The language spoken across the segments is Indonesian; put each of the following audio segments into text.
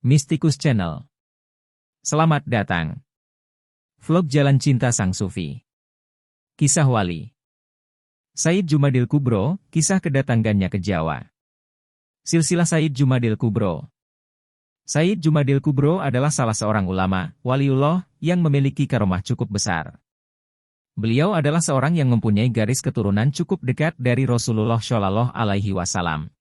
Mistikus Channel. Selamat datang. Vlog Jalan Cinta Sang Sufi. Kisah Wali. Sayyid Jumadil Kubro, kisah kedatangannya ke Jawa. Silsilah Sayyid Jumadil Kubro. Sayyid Jumadil Kubro adalah salah seorang ulama, waliullah, yang memiliki karomah cukup besar. Beliau adalah seorang yang mempunyai garis keturunan cukup dekat dari Rasulullah Shallallahu Alaihi Wasallam.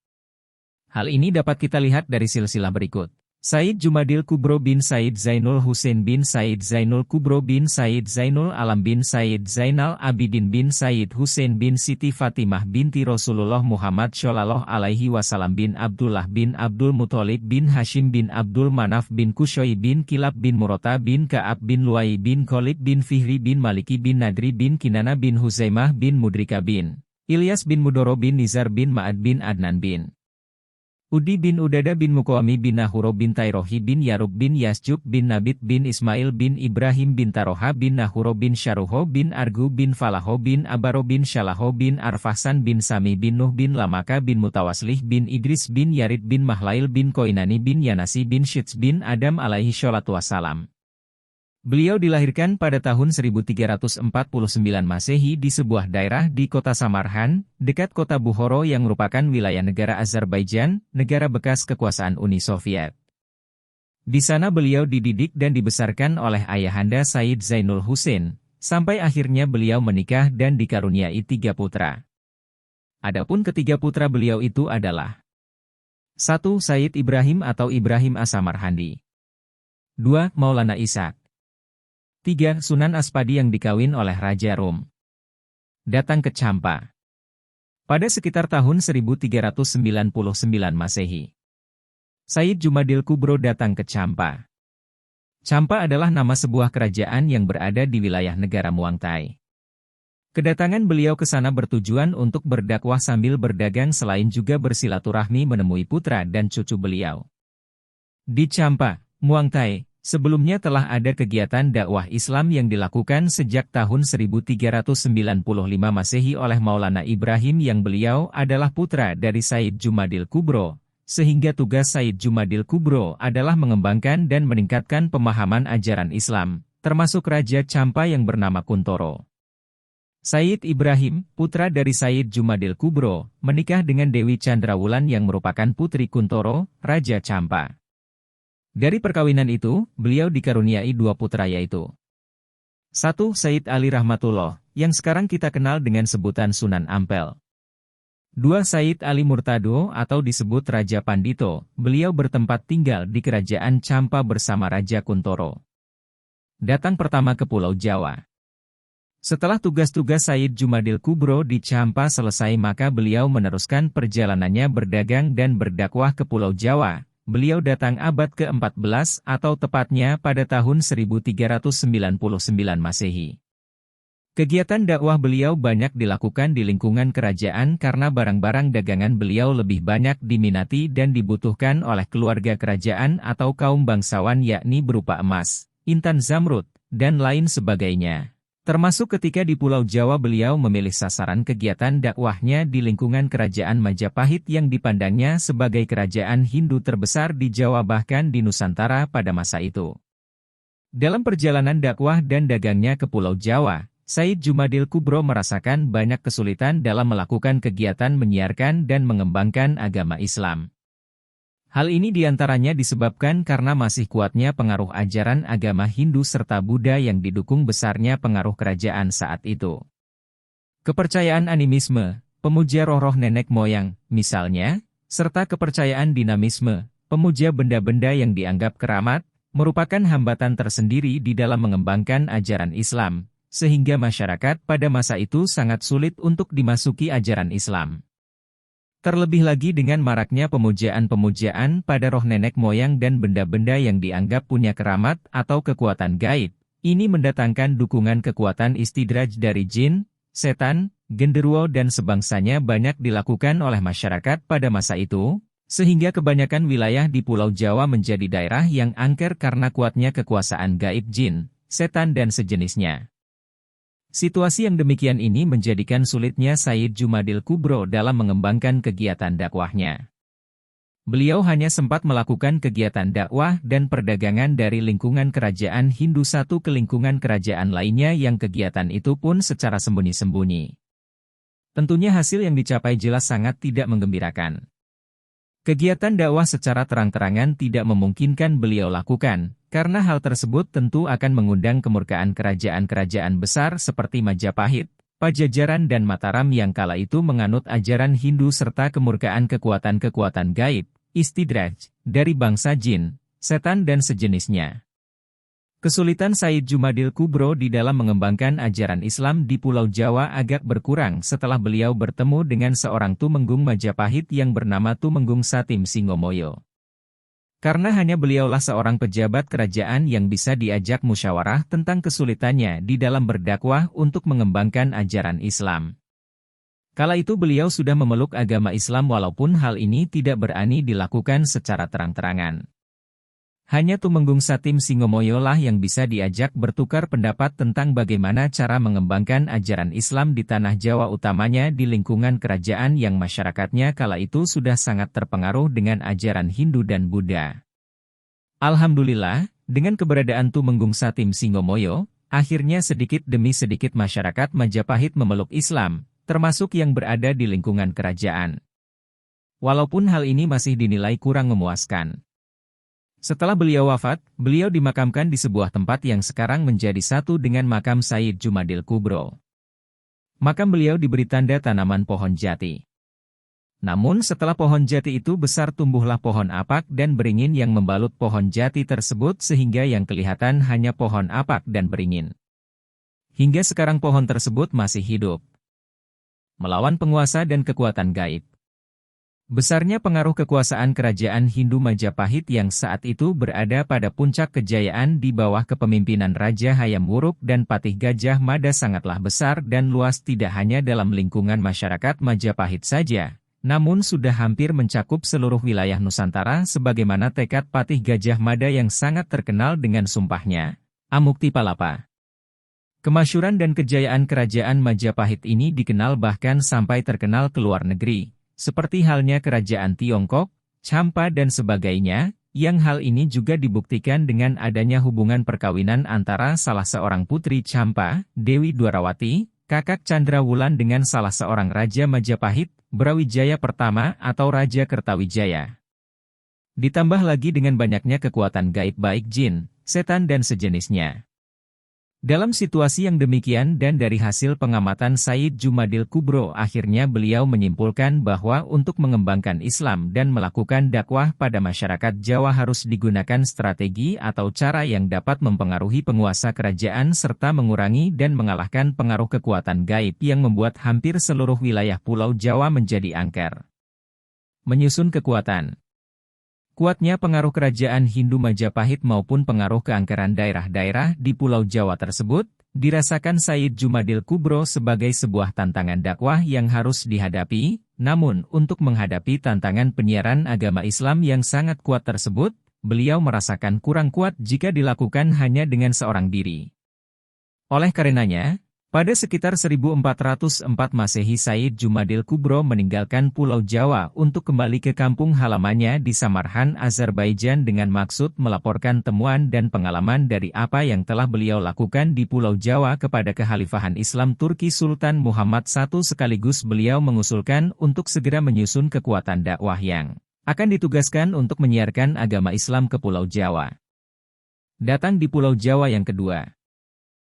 Hal ini dapat kita lihat dari silsilah berikut. Sayyid Jumadil Kubro bin Sayyid Zainul Husain bin Sayyid Zainul Kubro bin Sayyid Zainul Alam bin Sayyid Zainal Abidin bin Sayyid Husain bin Siti Fatimah binti Rasulullah Muhammad Shallallahu Alaihi Wasallam bin Abdullah bin Abdul Muthalib bin Hashim bin Abdul Manaf bin Kushoy bin Kilab bin Murata bin Ka'ab bin Luai bin Khalid bin Fihri bin Maliki bin Nadri bin Kinana bin Huzaimah bin Mudrika bin Ilyas bin Mudoro bin Nizar bin Ma'ad bin Adnan bin Udi bin Udada bin Muqawami bin Nahuro bin Tairohi bin Yarub bin Yasjub bin Nabit bin Ismail bin Ibrahim bin Taroha bin Nahuro bin Syaruho bin Argu bin Falaho bin Abaro bin Syalaho bin Arfahsan bin Sami bin Nuh bin Lamaka bin Mutawaslih bin Idris bin Yarid bin Mahlail bin Koinani bin Yanasi bin Syits bin Adam alaihi sholatu wassalam. Beliau dilahirkan pada tahun 1349 Masehi di sebuah daerah di kota Samarhan, dekat kota Bukhara yang merupakan wilayah negara Azerbaijan, negara bekas kekuasaan Uni Soviet. Di sana beliau dididik dan dibesarkan oleh ayahanda Sayyid Zainul Husain, sampai akhirnya beliau menikah dan dikaruniai 3 putra. Adapun ketiga putra beliau itu adalah 1. Sayyid Ibrahim atau Ibrahim As-Samarhandi. 2. Maulana Ishaq. 3. Sunan Aspadi yang dikawin oleh Raja Rum. Datang ke Champa pada sekitar tahun 1399 Masehi. Sayyid Jumadil Kubro datang ke Champa. Champa adalah nama sebuah kerajaan yang berada di wilayah negara Muang Thai. Kedatangan beliau ke sana bertujuan untuk berdakwah sambil berdagang selain juga bersilaturahmi menemui putra dan cucu beliau. Di Champa, Muang Thai, sebelumnya telah ada kegiatan dakwah Islam yang dilakukan sejak tahun 1395 Masehi oleh Maulana Ibrahim yang beliau adalah putra dari Sayyid Jumadil Kubro, sehingga tugas Sayyid Jumadil Kubro adalah mengembangkan dan meningkatkan pemahaman ajaran Islam, termasuk Raja Champa yang bernama Kuntoro. Sayyid Ibrahim, putra dari Sayyid Jumadil Kubro, menikah dengan Dewi Chandrawulan yang merupakan putri Kuntoro, Raja Champa. Dari perkawinan itu, beliau dikaruniai 2 putra yaitu 1. Sayyid Ali Rahmatullah, yang sekarang kita kenal dengan sebutan Sunan Ampel. 2. Sayyid Ali Murtado atau disebut Raja Pandito, beliau bertempat tinggal di kerajaan Champa bersama Raja Kuntoro. Datang pertama ke Pulau Jawa. Setelah tugas-tugas Sayyid Jumadil Kubro di Champa selesai maka beliau meneruskan perjalanannya berdagang dan berdakwah ke Pulau Jawa. Beliau datang abad ke-14 atau tepatnya pada tahun 1399 Masehi. Kegiatan dakwah beliau banyak dilakukan di lingkungan kerajaan karena barang-barang dagangan beliau lebih banyak diminati dan dibutuhkan oleh keluarga kerajaan atau kaum bangsawan yakni berupa emas, intan zamrud, dan lain sebagainya. Termasuk ketika di Pulau Jawa beliau memilih sasaran kegiatan dakwahnya di lingkungan kerajaan Majapahit yang dipandangnya sebagai kerajaan Hindu terbesar di Jawa bahkan di Nusantara pada masa itu. Dalam perjalanan dakwah dan dagangnya ke Pulau Jawa, Sayyid Jumadil Kubro merasakan banyak kesulitan dalam melakukan kegiatan menyiarkan dan mengembangkan agama Islam. Hal ini diantaranya disebabkan karena masih kuatnya pengaruh ajaran agama Hindu serta Buddha yang didukung besarnya pengaruh kerajaan saat itu. Kepercayaan animisme, pemuja roh-roh nenek moyang, misalnya, serta kepercayaan dinamisme, pemuja benda-benda yang dianggap keramat, merupakan hambatan tersendiri di dalam mengembangkan ajaran Islam, sehingga masyarakat pada masa itu sangat sulit untuk dimasuki ajaran Islam. Terlebih lagi dengan maraknya pemujaan-pemujaan pada roh nenek moyang dan benda-benda yang dianggap punya keramat atau kekuatan gaib, ini mendatangkan dukungan kekuatan istidraj dari jin, setan, genderuwo dan sebangsanya banyak dilakukan oleh masyarakat pada masa itu, sehingga kebanyakan wilayah di Pulau Jawa menjadi daerah yang angker karena kuatnya kekuasaan gaib jin, setan dan sejenisnya. Situasi yang demikian ini menjadikan sulitnya Sayyid Jumadil Kubro dalam mengembangkan kegiatan dakwahnya. Beliau hanya sempat melakukan kegiatan dakwah dan perdagangan dari lingkungan kerajaan Hindu satu ke lingkungan kerajaan lainnya yang kegiatan itu pun secara sembunyi-sembunyi. Tentunya hasil yang dicapai jelas sangat tidak menggembirakan. Kegiatan dakwah secara terang-terangan tidak memungkinkan beliau lakukan, karena hal tersebut tentu akan mengundang kemurkaan kerajaan-kerajaan besar seperti Majapahit, Pajajaran dan Mataram yang kala itu menganut ajaran Hindu serta kemurkaan kekuatan-kekuatan gaib, istidraj, dari bangsa jin, setan dan sejenisnya. Kesulitan Said Jumadil Kubro di dalam mengembangkan ajaran Islam di Pulau Jawa agak berkurang setelah beliau bertemu dengan seorang tumenggung Majapahit yang bernama Tumenggung Satim Singomoyo. Karena hanya beliaulah seorang pejabat kerajaan yang bisa diajak musyawarah tentang kesulitannya di dalam berdakwah untuk mengembangkan ajaran Islam. Kala itu beliau sudah memeluk agama Islam walaupun hal ini tidak berani dilakukan secara terang-terangan. Hanya Tumenggung Satim Singomoyo lah yang bisa diajak bertukar pendapat tentang bagaimana cara mengembangkan ajaran Islam di tanah Jawa utamanya di lingkungan kerajaan yang masyarakatnya kala itu sudah sangat terpengaruh dengan ajaran Hindu dan Buddha. Alhamdulillah, dengan keberadaan Tumenggung Satim Singomoyo, akhirnya sedikit demi sedikit masyarakat Majapahit memeluk Islam, termasuk yang berada di lingkungan kerajaan. Walaupun hal ini masih dinilai kurang memuaskan. Setelah beliau wafat, beliau dimakamkan di sebuah tempat yang sekarang menjadi satu dengan makam Said Jumadil Kubro. Makam beliau diberi tanda tanaman pohon jati. Namun setelah pohon jati itu besar tumbuhlah pohon apak dan beringin yang membalut pohon jati tersebut sehingga yang kelihatan hanya pohon apak dan beringin. Hingga sekarang pohon tersebut masih hidup. Melawan penguasa dan kekuatan gaib. Besarnya pengaruh kekuasaan kerajaan Hindu Majapahit yang saat itu berada pada puncak kejayaan di bawah kepemimpinan Raja Hayam Wuruk dan Patih Gajah Mada sangatlah besar dan luas tidak hanya dalam lingkungan masyarakat Majapahit saja, namun sudah hampir mencakup seluruh wilayah Nusantara sebagaimana tekad Patih Gajah Mada yang sangat terkenal dengan sumpahnya, Amukti Palapa. Kemasyhuran dan kejayaan kerajaan Majapahit ini dikenal bahkan sampai terkenal ke luar negeri, seperti halnya kerajaan Tiongkok, Champa dan sebagainya, yang hal ini juga dibuktikan dengan adanya hubungan perkawinan antara salah seorang putri Champa, Dewi Dwarawati, kakak Candrawulan dengan salah seorang Raja Majapahit, Brawijaya pertama atau Raja Kertawijaya. Ditambah lagi dengan banyaknya kekuatan gaib baik jin, setan dan sejenisnya. Dalam situasi yang demikian dan dari hasil pengamatan Said Jumadil Kubro akhirnya beliau menyimpulkan bahwa untuk mengembangkan Islam dan melakukan dakwah pada masyarakat Jawa harus digunakan strategi atau cara yang dapat mempengaruhi penguasa kerajaan serta mengurangi dan mengalahkan pengaruh kekuatan gaib yang membuat hampir seluruh wilayah Pulau Jawa menjadi angker. Menyusun kekuatan. Kuatnya pengaruh kerajaan Hindu Majapahit maupun pengaruh keangkeran daerah-daerah di Pulau Jawa tersebut, dirasakan Said Jumadil Kubro sebagai sebuah tantangan dakwah yang harus dihadapi, namun untuk menghadapi tantangan penyiaran agama Islam yang sangat kuat tersebut, beliau merasakan kurang kuat jika dilakukan hanya dengan seorang diri. Oleh karenanya, pada sekitar 1404 Masehi Said Jumadil Kubro meninggalkan Pulau Jawa untuk kembali ke kampung halamannya di Samarkand, Azerbaijan dengan maksud melaporkan temuan dan pengalaman dari apa yang telah beliau lakukan di Pulau Jawa kepada Kekhalifahan Islam Turki Sultan Muhammad I sekaligus beliau mengusulkan untuk segera menyusun kekuatan dakwah yang akan ditugaskan untuk menyiarkan agama Islam ke Pulau Jawa. Datang di Pulau Jawa yang kedua.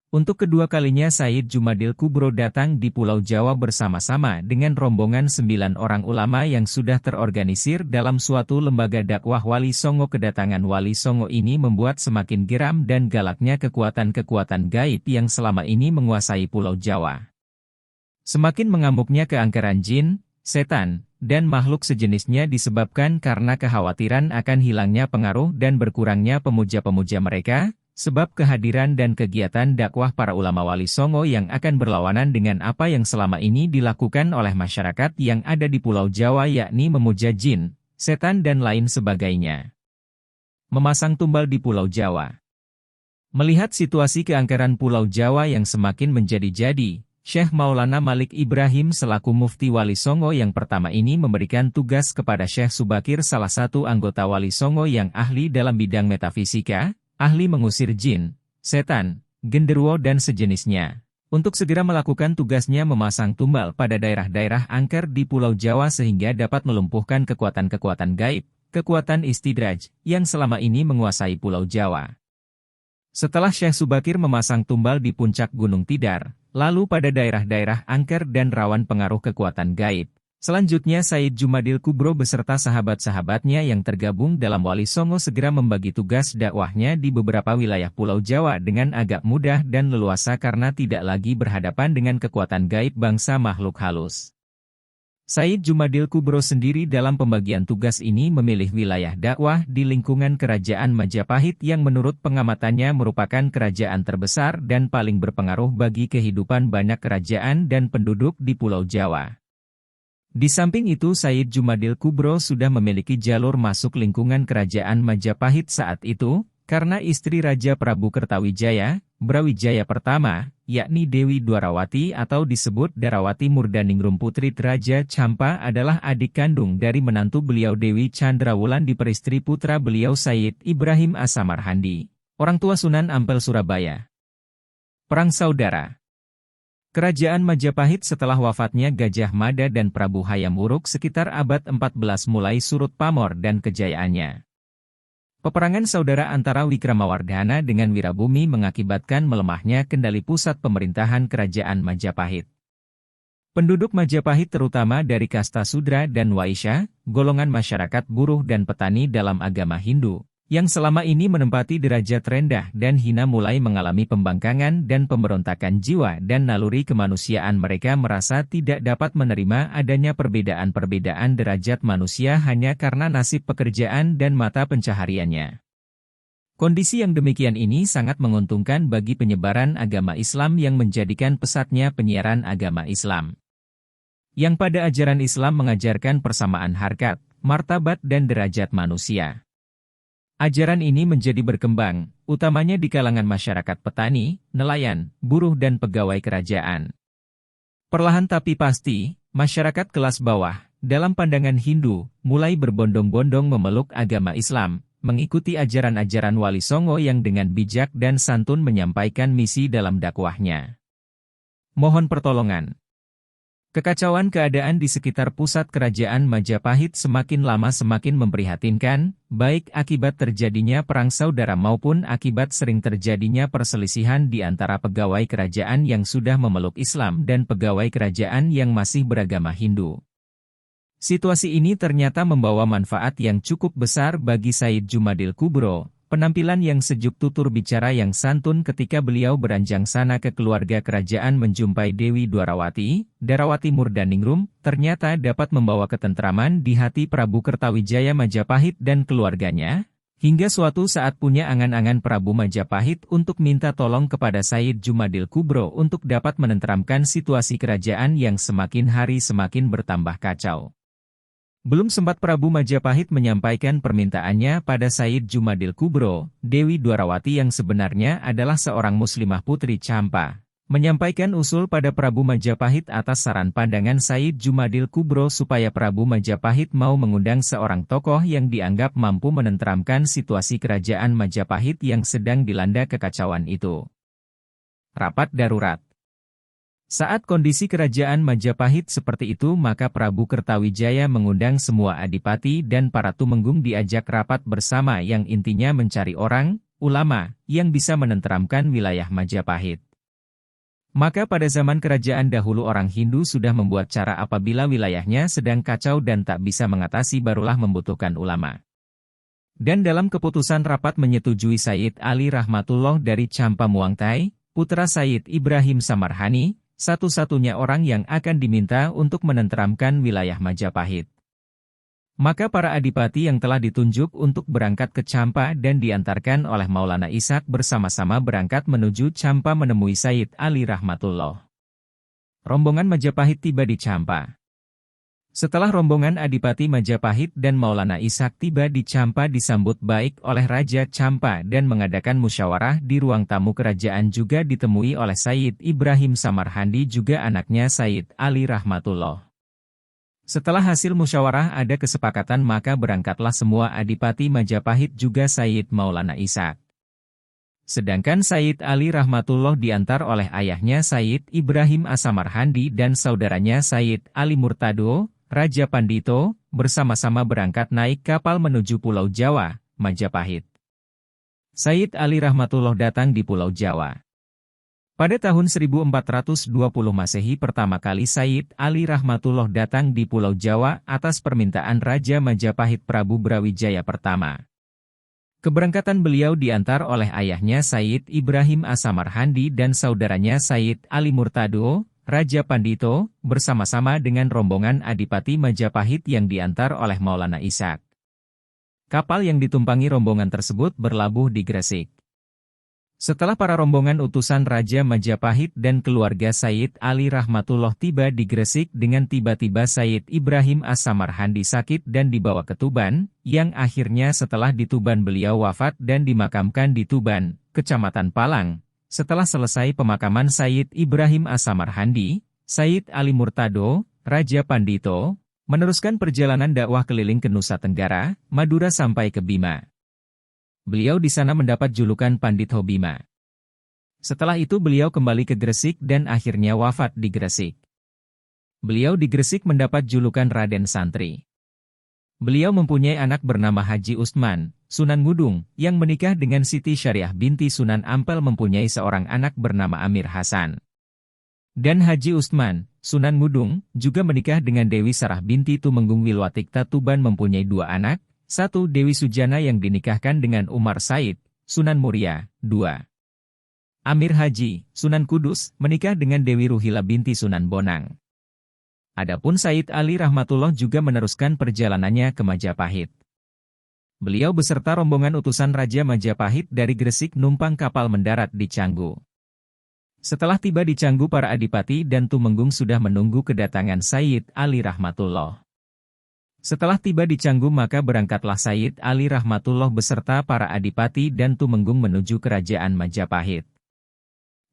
Untuk kedua kalinya Said Jumadil Kubro datang di Pulau Jawa bersama-sama dengan rombongan 9 orang ulama yang sudah terorganisir dalam suatu lembaga dakwah Wali Songo. Kedatangan Wali Songo ini membuat semakin geram dan galaknya kekuatan-kekuatan gaib yang selama ini menguasai Pulau Jawa. Semakin mengamuknya keangkeran jin, setan, dan makhluk sejenisnya disebabkan karena kekhawatiran akan hilangnya pengaruh dan berkurangnya pemuja-pemuja mereka, sebab kehadiran dan kegiatan dakwah para ulama Wali Songo yang akan berlawanan dengan apa yang selama ini dilakukan oleh masyarakat yang ada di Pulau Jawa yakni memuja jin, setan dan lain sebagainya. Memasang tumbal di Pulau Jawa. Melihat situasi keangkeran Pulau Jawa yang semakin menjadi-jadi, Syekh Maulana Malik Ibrahim selaku Mufti Wali Songo yang pertama ini memberikan tugas kepada Syekh Subakir, salah satu anggota Wali Songo yang ahli dalam bidang metafisika, ahli mengusir jin, setan, genderuwo dan sejenisnya, untuk segera melakukan tugasnya memasang tumbal pada daerah-daerah angker di Pulau Jawa sehingga dapat melumpuhkan kekuatan-kekuatan gaib, kekuatan istidraj, yang selama ini menguasai Pulau Jawa. Setelah Syekh Subakir memasang tumbal di puncak Gunung Tidar, lalu pada daerah-daerah angker dan rawan pengaruh kekuatan gaib, selanjutnya Said Jumadil Kubro beserta sahabat-sahabatnya yang tergabung dalam Wali Songo segera membagi tugas dakwahnya di beberapa wilayah Pulau Jawa dengan agak mudah dan leluasa karena tidak lagi berhadapan dengan kekuatan gaib bangsa makhluk halus. Said Jumadil Kubro sendiri dalam pembagian tugas ini memilih wilayah dakwah di lingkungan Kerajaan Majapahit yang menurut pengamatannya merupakan kerajaan terbesar dan paling berpengaruh bagi kehidupan banyak kerajaan dan penduduk di Pulau Jawa. Di samping itu Said Jumadil Kubro sudah memiliki jalur masuk lingkungan Kerajaan Majapahit saat itu, karena istri Raja Prabu Kertawijaya, Brawijaya pertama, yakni Dewi Dwarawati atau disebut Darawati Murdaningrum Putri Raja Champa adalah adik kandung dari menantu beliau Dewi Chandrawulan diperistri putra beliau Said Ibrahim Asamarhandi, orang tua Sunan Ampel Surabaya. Perang Saudara. Kerajaan Majapahit setelah wafatnya Gajah Mada dan Prabu Hayam Wuruk sekitar abad 14 mulai surut pamor dan kejayaannya. Peperangan saudara antara Wikramawardhana dengan Wirabumi mengakibatkan melemahnya kendali pusat pemerintahan Kerajaan Majapahit. Penduduk Majapahit terutama dari kasta Sudra dan Waisya, golongan masyarakat buruh dan petani dalam agama Hindu, yang selama ini menempati derajat rendah dan hina mulai mengalami pembangkangan dan pemberontakan jiwa dan naluri kemanusiaan. Mereka merasa tidak dapat menerima adanya perbedaan-perbedaan derajat manusia hanya karena nasib pekerjaan dan mata pencahariannya. Kondisi yang demikian ini sangat menguntungkan bagi penyebaran agama Islam yang menjadikan pesatnya penyiaran agama Islam, yang pada ajaran Islam mengajarkan persamaan harkat, martabat dan derajat manusia. Ajaran ini menjadi berkembang, utamanya di kalangan masyarakat petani, nelayan, buruh dan pegawai kerajaan. Perlahan tapi pasti, masyarakat kelas bawah, dalam pandangan Hindu, mulai berbondong-bondong memeluk agama Islam, mengikuti ajaran-ajaran Wali Songo yang dengan bijak dan santun menyampaikan misi dalam dakwahnya. Mohon pertolongan. Kekacauan keadaan di sekitar pusat Kerajaan Majapahit semakin lama semakin memprihatinkan, baik akibat terjadinya perang saudara maupun akibat sering terjadinya perselisihan di antara pegawai kerajaan yang sudah memeluk Islam dan pegawai kerajaan yang masih beragama Hindu. Situasi ini ternyata membawa manfaat yang cukup besar bagi Said Jumadil Kubro. Penampilan yang sejuk, tutur bicara yang santun ketika beliau beranjang sana ke keluarga kerajaan menjumpai Dewi Dwarawati, Darawati Murdaningrum, ternyata dapat membawa ketentraman di hati Prabu Kertawijaya Majapahit dan keluarganya, hingga suatu saat punya angan-angan Prabu Majapahit untuk minta tolong kepada Said Jumadil Kubro untuk dapat menenteramkan situasi kerajaan yang semakin hari semakin bertambah kacau. Belum sempat Prabu Majapahit menyampaikan permintaannya pada Said Jumadil Kubro, Dewi Dwarawati yang sebenarnya adalah seorang muslimah putri Champa, menyampaikan usul pada Prabu Majapahit atas saran pandangan Said Jumadil Kubro supaya Prabu Majapahit mau mengundang seorang tokoh yang dianggap mampu menenteramkan situasi kerajaan Majapahit yang sedang dilanda kekacauan itu. Rapat darurat. Saat kondisi kerajaan Majapahit seperti itu maka Prabu Kertawijaya mengundang semua adipati dan para tumenggung diajak rapat bersama yang intinya mencari orang, ulama, yang bisa menenteramkan wilayah Majapahit. Maka pada zaman kerajaan dahulu orang Hindu sudah membuat cara apabila wilayahnya sedang kacau dan tak bisa mengatasi barulah membutuhkan ulama. Dan dalam keputusan rapat menyetujui Said Ali Rahmatullah dari Champa Muangthai, putra Said Ibrahim Samarhani, satu-satunya orang yang akan diminta untuk menenteramkan wilayah Majapahit. Maka para adipati yang telah ditunjuk untuk berangkat ke Champa dan diantarkan oleh Maulana Ishak bersama-sama berangkat menuju Champa menemui Said Ali Rahmatullah. Rombongan Majapahit tiba di Champa. Setelah rombongan Adipati Majapahit dan Maulana Ishak tiba di Champa disambut baik oleh Raja Champa dan mengadakan musyawarah di ruang tamu kerajaan juga ditemui oleh Sayyid Ibrahim Samarhandi juga anaknya Sayyid Ali Rahmatullah. Setelah hasil musyawarah ada kesepakatan maka berangkatlah semua Adipati Majapahit juga Sayyid Maulana Ishak. Sedangkan Sayyid Ali Rahmatullah diantar oleh ayahnya Sayyid Ibrahim Asamarhandi dan saudaranya Sayyid Ali Murtado, Raja Pandito, bersama-sama berangkat naik kapal menuju Pulau Jawa, Majapahit. Sayyid Ali Rahmatullah datang di Pulau Jawa. Pada tahun 1420 Masehi pertama kali Sayyid Ali Rahmatullah datang di Pulau Jawa atas permintaan Raja Majapahit Prabu Brawijaya pertama. Keberangkatan beliau diantar oleh ayahnya Sayyid Ibrahim Asamarhandi dan saudaranya Sayyid Ali Murtado, Raja Pandito, bersama-sama dengan rombongan Adipati Majapahit yang diantar oleh Maulana Ishak. Kapal yang ditumpangi rombongan tersebut berlabuh di Gresik. Setelah para rombongan utusan Raja Majapahit dan keluarga Sayyid Ali Rahmatullah tiba di Gresik dengan tiba-tiba Sayyid Ibrahim As-Samarhandi sakit dan dibawa ke Tuban, yang akhirnya setelah di Tuban beliau wafat dan dimakamkan di Tuban, Kecamatan Palang. Setelah selesai pemakaman Sayyid Ibrahim As-Samarhandi, Sayyid Ali Murtado, Raja Pandito, meneruskan perjalanan dakwah keliling ke Nusa Tenggara, Madura sampai ke Bima. Beliau di sana mendapat julukan Panditho Bima. Setelah itu beliau kembali ke Gresik dan akhirnya wafat di Gresik. Beliau di Gresik mendapat julukan Raden Santri. Beliau mempunyai anak bernama Haji Usman, Sunan Ngudung, yang menikah dengan Siti Syariah binti Sunan Ampel mempunyai seorang anak bernama Amir Hasan. Dan Haji Usman, Sunan Ngudung, juga menikah dengan Dewi Sarah binti Tumenggung Wilwatikta Tuban mempunyai dua anak, satu Dewi Sujana yang dinikahkan dengan Umar Said, Sunan Muria, dua. Amir Haji, Sunan Kudus, menikah dengan Dewi Ruhila binti Sunan Bonang. Adapun Sayyid Ali Rahmatullah juga meneruskan perjalanannya ke Majapahit. Beliau beserta rombongan utusan Raja Majapahit dari Gresik numpang kapal mendarat di Canggu. Setelah tiba di Canggu para adipati dan tumenggung sudah menunggu kedatangan Sayyid Ali Rahmatullah. Setelah tiba di Canggu maka berangkatlah Sayyid Ali Rahmatullah beserta para adipati dan tumenggung menuju kerajaan Majapahit.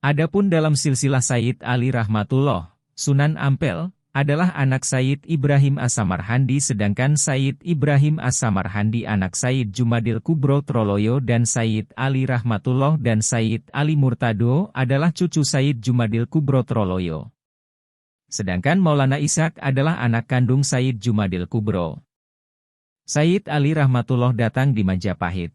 Adapun dalam silsilah Sayyid Ali Rahmatullah, Sunan Ampel, adalah anak Sayyid Ibrahim As-Samarhandi sedangkan Sayyid Ibrahim As-Samarhandi anak Sayyid Jumadil Kubro Troloyo dan Sayyid Ali Rahmatullah dan Sayyid Ali Murtado adalah cucu Sayyid Jumadil Kubro Troloyo. Sedangkan Maulana Ishak adalah anak kandung Sayyid Jumadil Kubro. Sayyid Ali Rahmatullah datang di Majapahit.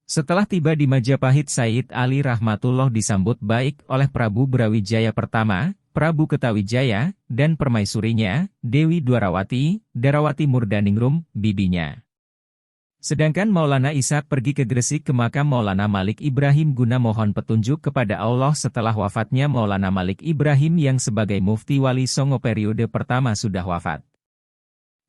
Setelah tiba di Majapahit Sayyid Ali Rahmatullah disambut baik oleh Prabu Brawijaya pertama, Prabu Kertawijaya, dan permaisurinya, Dewi Dwarawati, Darawati Murdaningrum, bibinya. Sedangkan Maulana Ishak pergi ke Gresik ke makam Maulana Malik Ibrahim guna mohon petunjuk kepada Allah setelah wafatnya Maulana Malik Ibrahim yang sebagai mufti wali Songo periode pertama sudah wafat.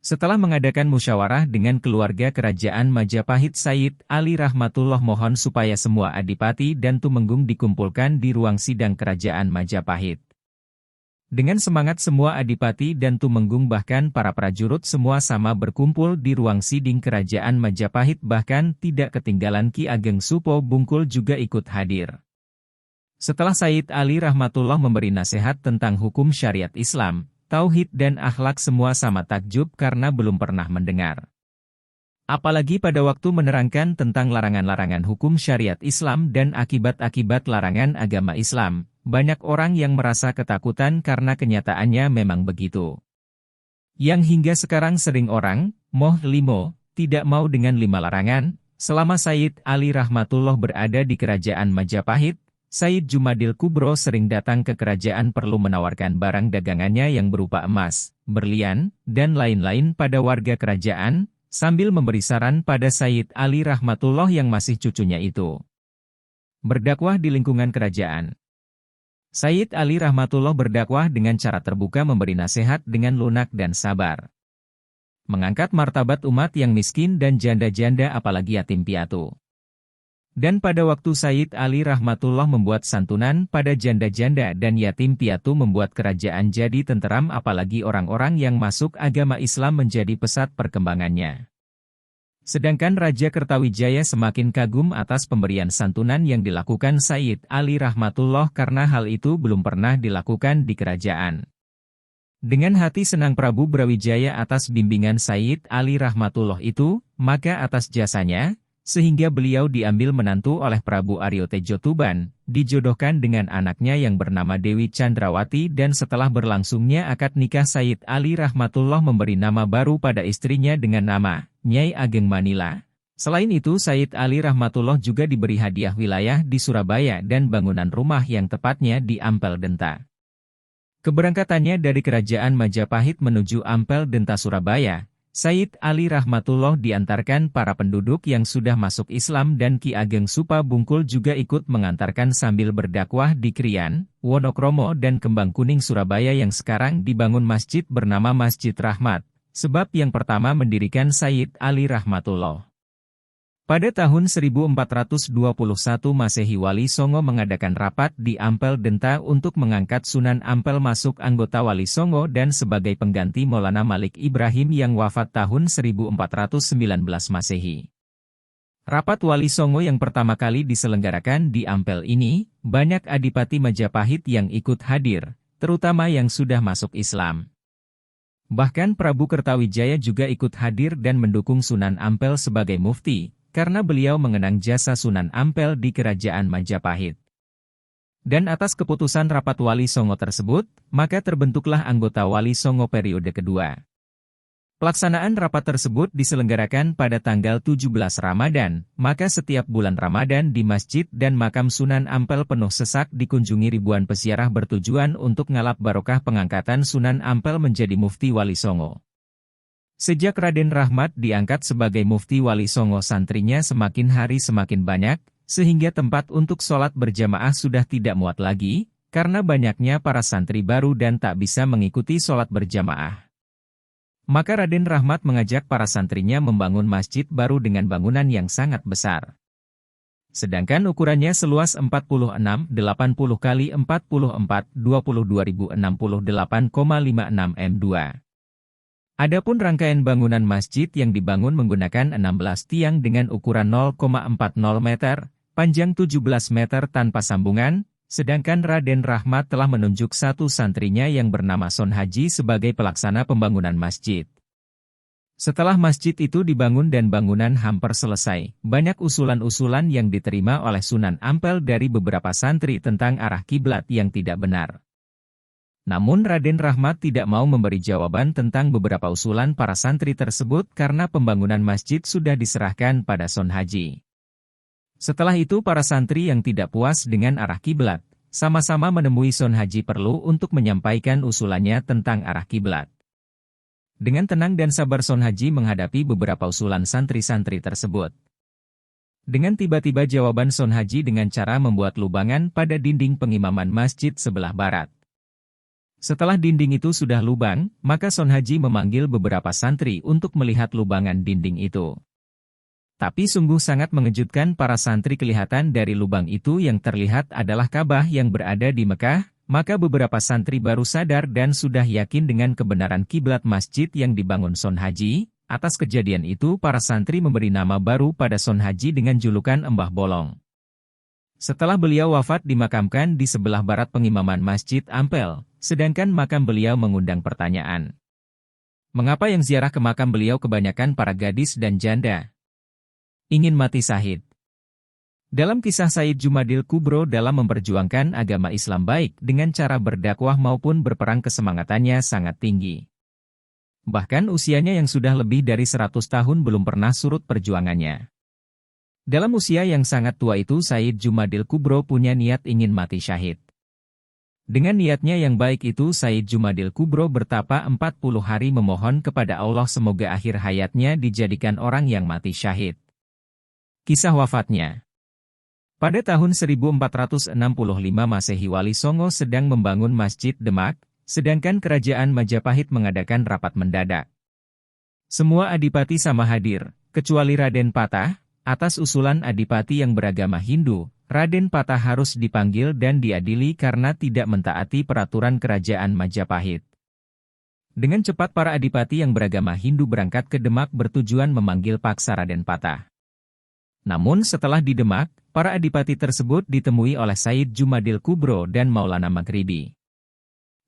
Setelah mengadakan musyawarah dengan keluarga kerajaan Majapahit Sayyid Ali Rahmatullah mohon supaya semua adipati dan tumenggung dikumpulkan di ruang sidang kerajaan Majapahit. Dengan semangat semua adipati dan tumenggung bahkan para prajurit semua sama berkumpul di ruang siding kerajaan Majapahit bahkan tidak ketinggalan Ki Ageng Supo Bungkul juga ikut hadir. Setelah Sayyid Ali Rahmatullah memberi nasihat tentang hukum syariat Islam, tauhid dan akhlak semua sama takjub karena belum pernah mendengar. Apalagi pada waktu menerangkan tentang larangan-larangan hukum syariat Islam dan akibat-akibat larangan agama Islam, banyak orang yang merasa ketakutan karena kenyataannya memang begitu. Yang hingga sekarang sering orang, limo, tidak mau dengan 5 larangan, selama Sayyid Ali Rahmatullah berada di kerajaan Majapahit, Sayyid Jumadil Kubro sering datang ke kerajaan perlu menawarkan barang dagangannya yang berupa emas, berlian, dan lain-lain pada warga kerajaan, sambil memberi saran pada Sayyid Ali Rahmatullah yang masih cucunya itu. Berdakwah di lingkungan kerajaan. Sayyid Ali Rahmatullah berdakwah dengan cara terbuka memberi nasihat dengan lunak dan sabar. Mengangkat martabat umat yang miskin dan janda-janda apalagi yatim piatu. Dan pada waktu Sayyid Ali rahmatullah membuat santunan pada janda-janda dan yatim piatu membuat kerajaan jadi tenteram, apalagi orang-orang yang masuk agama Islam menjadi pesat perkembangannya. Sedangkan Raja Kertawijaya semakin kagum atas pemberian santunan yang dilakukan Sayyid Ali rahmatullah karena hal itu belum pernah dilakukan di kerajaan. Dengan hati senang Prabu Brawijaya atas bimbingan Sayyid Ali rahmatullah itu, maka atas jasanya, sehingga beliau diambil menantu oleh Prabu Aryo Tejo Tuban, dijodohkan dengan anaknya yang bernama Dewi Chandrawati, dan setelah berlangsungnya akad nikah Sayyid Ali rahmatullah memberi nama baru pada istrinya dengan nama Nyai Ageng Manila. Selain itu Sayyid Ali rahmatullah juga diberi hadiah wilayah di Surabaya dan bangunan rumah yang tepatnya di Ampel Denta. Keberangkatannya dari Kerajaan Majapahit menuju Ampel Denta Surabaya, Sayyid Ali rahmatullah diantarkan para penduduk yang sudah masuk Islam, dan Ki Ageng Supa Bungkul juga ikut mengantarkan sambil berdakwah di Krian, Wonokromo dan Kembang Kuning Surabaya yang sekarang dibangun masjid bernama Masjid Rahmat, sebab yang pertama mendirikan Sayyid Ali rahmatullah. Pada tahun 1421 Masehi, Wali Songo mengadakan rapat di Ampel Denta untuk mengangkat Sunan Ampel masuk anggota Wali Songo dan sebagai pengganti Maulana Malik Ibrahim yang wafat tahun 1419 Masehi. Rapat Wali Songo yang pertama kali diselenggarakan di Ampel ini, banyak adipati Majapahit yang ikut hadir, terutama yang sudah masuk Islam. Bahkan Prabu Kertawijaya juga ikut hadir dan mendukung Sunan Ampel sebagai mufti, karena beliau mengenang jasa Sunan Ampel di Kerajaan Majapahit. Dan atas keputusan rapat Wali Songo tersebut, maka terbentuklah anggota Wali Songo periode kedua. Pelaksanaan rapat tersebut diselenggarakan pada tanggal 17 Ramadan, maka setiap bulan Ramadan di masjid dan makam Sunan Ampel penuh sesak dikunjungi ribuan peziarah bertujuan untuk ngalap barokah pengangkatan Sunan Ampel menjadi mufti Wali Songo. Sejak Raden Rahmat diangkat sebagai mufti Wali Songo, santrinya semakin hari semakin banyak, sehingga tempat untuk sholat berjamaah sudah tidak muat lagi, karena banyaknya para santri baru dan tak bisa mengikuti sholat berjamaah. Maka Raden Rahmat mengajak para santrinya membangun masjid baru dengan bangunan yang sangat besar. Sedangkan ukurannya seluas 46,80 kali 44, 22.068,56 m2. Adapun rangkaian bangunan masjid yang dibangun menggunakan 16 tiang dengan ukuran 0,40 meter, panjang 17 meter tanpa sambungan, sedangkan Raden Rahmat telah menunjuk satu santrinya yang bernama Son Haji sebagai pelaksana pembangunan masjid. Setelah masjid itu dibangun dan bangunan hampir selesai, banyak usulan-usulan yang diterima oleh Sunan Ampel dari beberapa santri tentang arah kiblat yang tidak benar. Namun Raden Rahmat tidak mau memberi jawaban tentang beberapa usulan para santri tersebut karena pembangunan masjid sudah diserahkan pada Son Haji. Setelah itu para santri yang tidak puas dengan arah kiblat, sama-sama menemui Son Haji perlu untuk menyampaikan usulannya tentang arah kiblat. Dengan tenang dan sabar Son Haji menghadapi beberapa usulan santri-santri tersebut. Dengan tiba-tiba jawaban Son Haji dengan cara membuat lubangan pada dinding pengimaman masjid sebelah barat. Setelah dinding itu sudah lubang, maka Son Haji memanggil beberapa santri untuk melihat lubangan dinding itu. Tapi sungguh sangat mengejutkan para santri, kelihatan dari lubang itu yang terlihat adalah Ka'bah yang berada di Mekah, maka beberapa santri baru sadar dan sudah yakin dengan kebenaran kiblat masjid yang dibangun Son Haji. Atas kejadian itu para santri memberi nama baru pada Son Haji dengan julukan Embah Bolong. Setelah beliau wafat dimakamkan di sebelah barat pengimaman Masjid Ampel, sedangkan makam beliau mengundang pertanyaan. Mengapa yang ziarah ke makam beliau kebanyakan para gadis dan janda? Ingin mati syahid. Dalam kisah Sayyid Jumadil Kubro dalam memperjuangkan agama Islam baik dengan cara berdakwah maupun berperang, kesemangatannya sangat tinggi. Bahkan usianya yang sudah lebih dari 100 tahun belum pernah surut perjuangannya. Dalam usia yang sangat tua itu Sayyid Jumadil Kubro punya niat ingin mati syahid. Dengan niatnya yang baik itu Sayyid Jumadil Kubro bertapa 40 hari memohon kepada Allah semoga akhir hayatnya dijadikan orang yang mati syahid. Kisah wafatnya. Pada tahun 1465 Masehi Wali Songo sedang membangun Masjid Demak, sedangkan Kerajaan Majapahit mengadakan rapat mendadak. Semua adipati sama hadir, kecuali Raden Patah, Atas usulan adipati yang beragama Hindu, Raden Patah harus dipanggil dan diadili karena tidak mentaati peraturan kerajaan Majapahit. Dengan cepat para adipati yang beragama Hindu berangkat ke Demak bertujuan memanggil paksa Raden Patah. Namun setelah di Demak, para adipati tersebut ditemui oleh Said Jumadil Kubro dan Maulana Maghribi.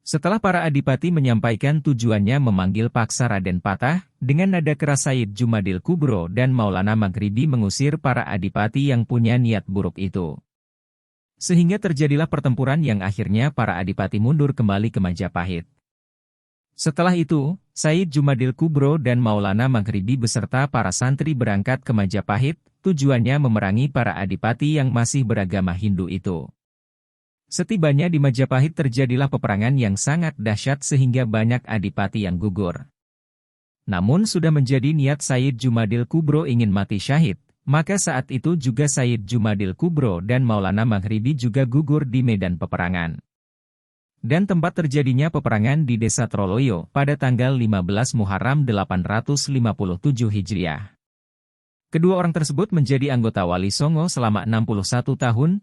Setelah para adipati menyampaikan tujuannya memanggil paksa Raden Patah, dengan nada keras Said Jumadil Kubro dan Maulana Maghribi mengusir para adipati yang punya niat buruk itu. Sehingga terjadilah pertempuran yang akhirnya para adipati mundur kembali ke Majapahit. Setelah itu, Said Jumadil Kubro dan Maulana Maghribi beserta para santri berangkat ke Majapahit, tujuannya memerangi para adipati yang masih beragama Hindu itu. Setibanya di Majapahit terjadilah peperangan yang sangat dahsyat sehingga banyak adipati yang gugur. Namun sudah menjadi niat Said Jumadil Kubro ingin mati syahid, maka saat itu juga Said Jumadil Kubro dan Maulana Maghribi juga gugur di medan peperangan. Dan tempat terjadinya peperangan di Desa Troloyo pada tanggal 15 Muharram 857 Hijriah. Kedua orang tersebut menjadi anggota Wali Songo selama 61 tahun.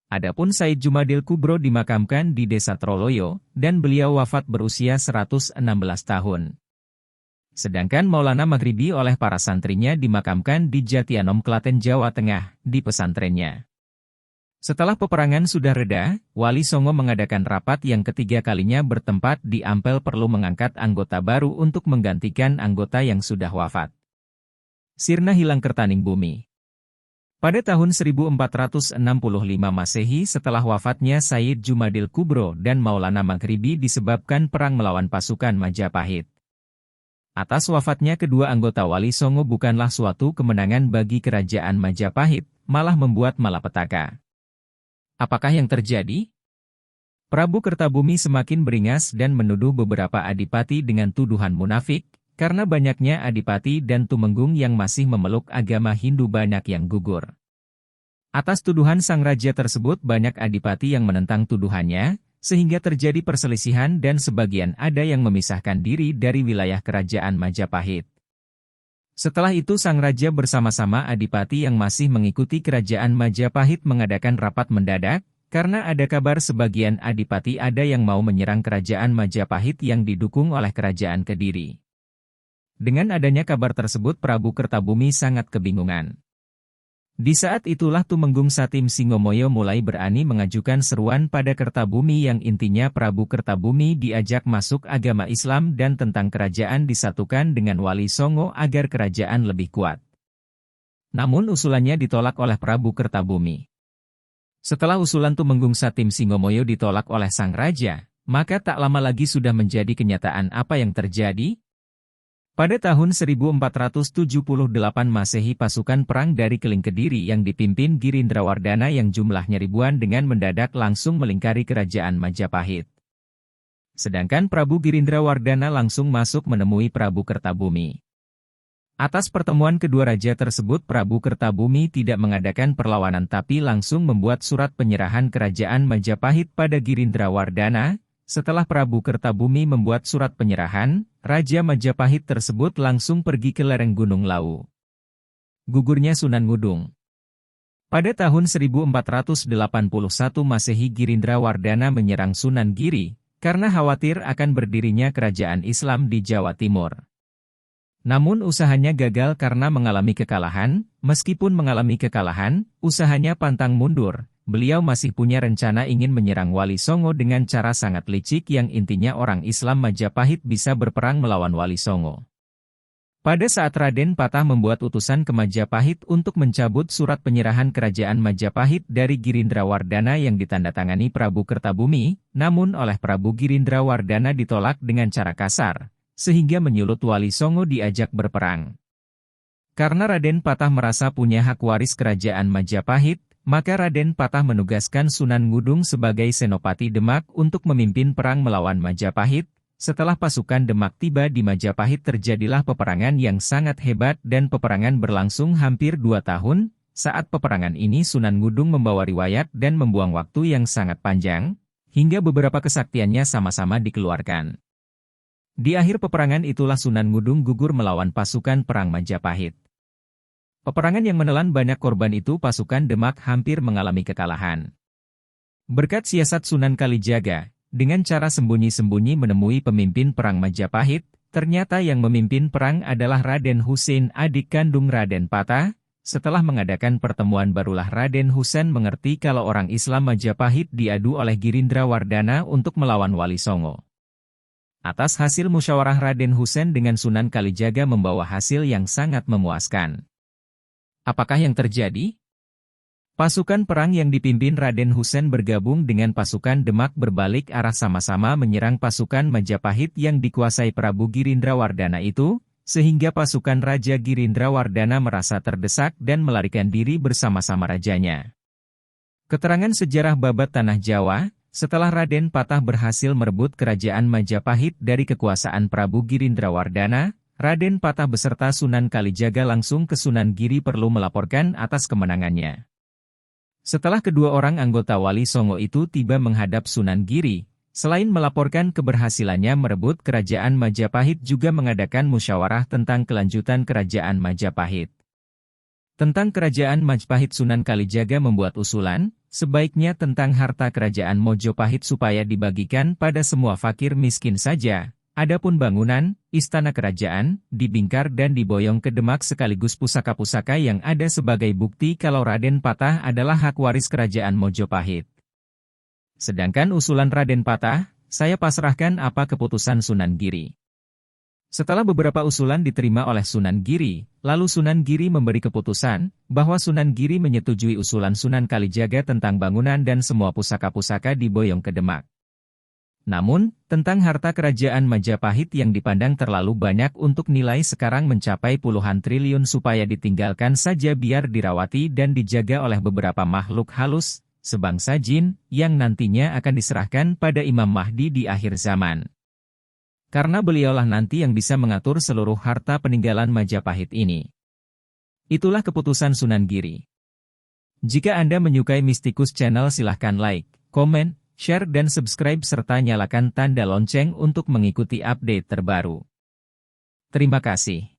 Adapun Said Jumadil Kubro dimakamkan di Desa Troloyo, dan beliau wafat berusia 116 tahun. Sedangkan Maulana Maghribi oleh para santrinya dimakamkan di Jatianom, Klaten, Jawa Tengah, di pesantrennya. Setelah peperangan sudah reda, Wali Songo mengadakan rapat yang ketiga kalinya bertempat di Ampel perlu mengangkat anggota baru untuk menggantikan anggota yang sudah wafat. Sirna hilang kertaning bumi. Pada tahun 1465 Masehi setelah wafatnya Said Jumadil Kubro dan Maulana Maghribi disebabkan perang melawan pasukan Majapahit. Atas wafatnya kedua anggota Wali Songo bukanlah suatu kemenangan bagi kerajaan Majapahit, malah membuat malapetaka. Apakah yang terjadi? Prabu Kertabumi semakin beringas dan menuduh beberapa adipati dengan tuduhan munafik, karena banyaknya adipati dan tumenggung yang masih memeluk agama Hindu banyak yang gugur. Atas tuduhan sang raja tersebut banyak adipati yang menentang tuduhannya, sehingga terjadi perselisihan dan sebagian ada yang memisahkan diri dari wilayah kerajaan Majapahit. Setelah itu sang raja bersama-sama adipati yang masih mengikuti kerajaan Majapahit mengadakan rapat mendadak, karena ada kabar sebagian adipati ada yang mau menyerang kerajaan Majapahit yang didukung oleh kerajaan Kediri. Dengan adanya kabar tersebut Prabu Kertabumi sangat kebingungan. Di saat itulah Tumenggung Satim Singomoyo mulai berani mengajukan seruan pada Kertabumi yang intinya Prabu Kertabumi diajak masuk agama Islam dan tentang kerajaan disatukan dengan Wali Songo agar kerajaan lebih kuat. Namun usulannya ditolak oleh Prabu Kertabumi. Setelah usulan Tumenggung Satim Singomoyo ditolak oleh sang raja, maka tak lama lagi sudah menjadi kenyataan apa yang terjadi. Pada tahun 1478 Masehi pasukan perang dari Keling Kediri yang dipimpin Girindrawardana yang jumlahnya ribuan dengan mendadak langsung melingkari kerajaan Majapahit. Sedangkan Prabu Girindrawardana langsung masuk menemui Prabu Kertabumi. Atas pertemuan kedua raja tersebut Prabu Kertabumi tidak mengadakan perlawanan tapi langsung membuat surat penyerahan kerajaan Majapahit pada Girindrawardana. Setelah Prabu Kertabumi membuat surat penyerahan, Raja Majapahit tersebut langsung pergi ke lereng Gunung Lawu. Gugurnya Sunan Ngudung. Pada tahun 1481 Masehi Girindrawardana menyerang Sunan Giri, karena khawatir akan berdirinya kerajaan Islam di Jawa Timur. Namun usahanya gagal karena mengalami kekalahan, meskipun mengalami kekalahan, usahanya pantang mundur. Beliau masih punya rencana ingin menyerang Wali Songo dengan cara sangat licik yang intinya orang Islam Majapahit bisa berperang melawan Wali Songo. Pada saat Raden Patah membuat utusan ke Majapahit untuk mencabut surat penyerahan kerajaan Majapahit dari Girindrawardana yang ditandatangani Prabu Kertabumi, namun oleh Prabu Girindrawardana ditolak dengan cara kasar, sehingga menyulut Wali Songo diajak berperang. Karena Raden Patah merasa punya hak waris kerajaan Majapahit, maka Raden Patah menugaskan Sunan Ngudung sebagai Senopati Demak untuk memimpin perang melawan Majapahit. Setelah pasukan Demak tiba di Majapahit terjadilah peperangan yang sangat hebat dan peperangan berlangsung hampir 2 tahun. Saat peperangan ini Sunan Ngudung membawa riwayat dan membuang waktu yang sangat panjang, hingga beberapa kesaktiannya sama-sama dikeluarkan. Di akhir peperangan itulah Sunan Ngudung gugur melawan pasukan perang Majapahit. Peperangan yang menelan banyak korban itu pasukan Demak hampir mengalami kekalahan. Berkat siasat Sunan Kalijaga, dengan cara sembunyi-sembunyi menemui pemimpin perang Majapahit, ternyata yang memimpin perang adalah Raden Husein, adik kandung Raden Patah. Setelah mengadakan pertemuan barulah Raden Husein mengerti kalau orang Islam Majapahit diadu oleh Girindrawardana untuk melawan Wali Songo. Atas hasil musyawarah Raden Husein dengan Sunan Kalijaga membawa hasil yang sangat memuaskan. Apakah yang terjadi? Pasukan perang yang dipimpin Raden Husein bergabung dengan pasukan Demak berbalik arah sama-sama menyerang pasukan Majapahit yang dikuasai Prabu Girindrawardana itu, sehingga pasukan Raja Girindrawardana merasa terdesak dan melarikan diri bersama-sama rajanya. Keterangan sejarah babat Tanah Jawa, setelah Raden Patah berhasil merebut kerajaan Majapahit dari kekuasaan Prabu Girindrawardana, Raden Patah beserta Sunan Kalijaga langsung ke Sunan Giri perlu melaporkan atas kemenangannya. Setelah kedua orang anggota Wali Songo itu tiba menghadap Sunan Giri, selain melaporkan keberhasilannya merebut kerajaan Majapahit juga mengadakan musyawarah tentang kelanjutan kerajaan Majapahit. Tentang kerajaan Majapahit Sunan Kalijaga membuat usulan, sebaiknya tentang harta kerajaan Mojopahit supaya dibagikan pada semua fakir miskin saja. Adapun bangunan, istana kerajaan, dibingkar dan diboyong ke Demak sekaligus pusaka-pusaka yang ada sebagai bukti kalau Raden Patah adalah hak waris kerajaan Mojopahit. Sedangkan usulan Raden Patah, saya pasrahkan apa keputusan Sunan Giri. Setelah beberapa usulan diterima oleh Sunan Giri, lalu Sunan Giri memberi keputusan, bahwa Sunan Giri menyetujui usulan Sunan Kalijaga tentang bangunan dan semua pusaka-pusaka diboyong ke Demak. Namun, tentang harta kerajaan Majapahit yang dipandang terlalu banyak untuk nilai sekarang mencapai puluhan triliun supaya ditinggalkan saja biar dirawati dan dijaga oleh beberapa makhluk halus, sebangsa jin, yang nantinya akan diserahkan pada Imam Mahdi di akhir zaman. Karena beliaulah nanti yang bisa mengatur seluruh harta peninggalan Majapahit ini. Itulah keputusan Sunan Giri. Jika Anda menyukai Mistikus Channel silahkan like, komen, share dan subscribe serta nyalakan tanda lonceng untuk mengikuti update terbaru. Terima kasih.